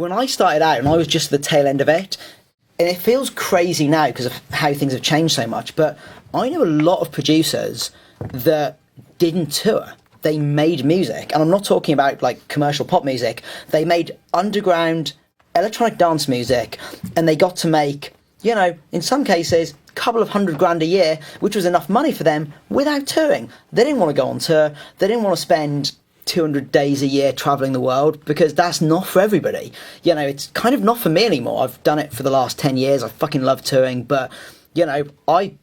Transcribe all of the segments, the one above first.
when I started out, and I was just the tail end of it, and it feels crazy now because of how things have changed so much, but I know a lot of producers that didn't tour. They made music, and I'm not talking about like commercial pop music. They made underground electronic dance music, and they got to make, you know, in some cases, a couple of $100,000 a year, which was enough money for them without touring. They didn't want to go on tour. They didn't want to spend 200 days a year traveling the world, because that's not for everybody. You know, it's kind of not for me anymore. I've done it for the last 10 years. I fucking love touring, but, you know, I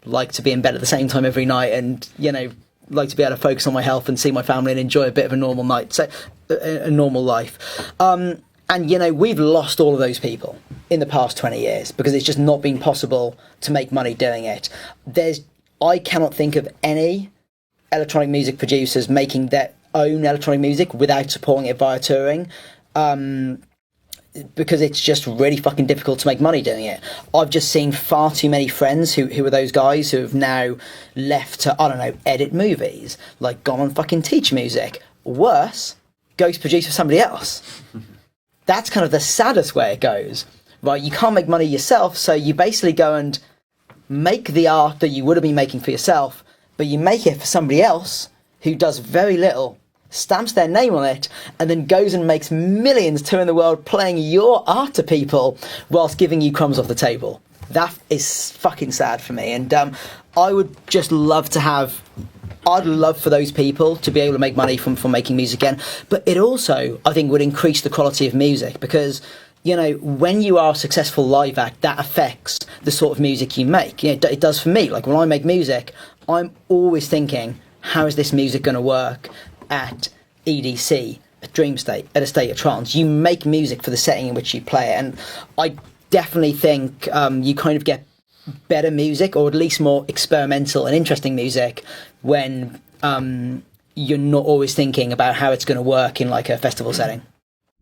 like to be in bed at the same time every night, and, you know, like to be able to focus on my health and see my family and enjoy a bit of a normal night, so a normal life. And, you know, we've lost all of those people in the past 20 years because it's just not been possible to make money doing it. I cannot think of any electronic music producers making their own electronic music without supporting it via touring, because it's just really fucking difficult to make money doing it. I've just seen far too many friends who are those guys who have now left to, I don't know, edit movies, like gone and fucking teach music. Worse, go to produce for somebody else. That's kind of the saddest way it goes, right? You can't make money yourself, so you basically go and make the art that you would have been making for yourself, but you make it for somebody else who does very little, stamps their name on it, and then goes and makes millions touring the world playing your art to people whilst giving you crumbs off the table. That is fucking sad for me, and I would just love to have... I'd love for those people to be able to make money from making music again, but it also, I think, would increase the quality of music, because, you know, when you are a successful live act, that affects the sort of music you make. You know, it does for me. Like, when I make music, I'm always thinking, how is this music going to work at EDC, at Dream State, at a State of Trance? You make music for the setting in which you play it, and I definitely think you kind of get better music, or at least more experimental and interesting music, when you're not always thinking about how it's going to work in like a festival setting.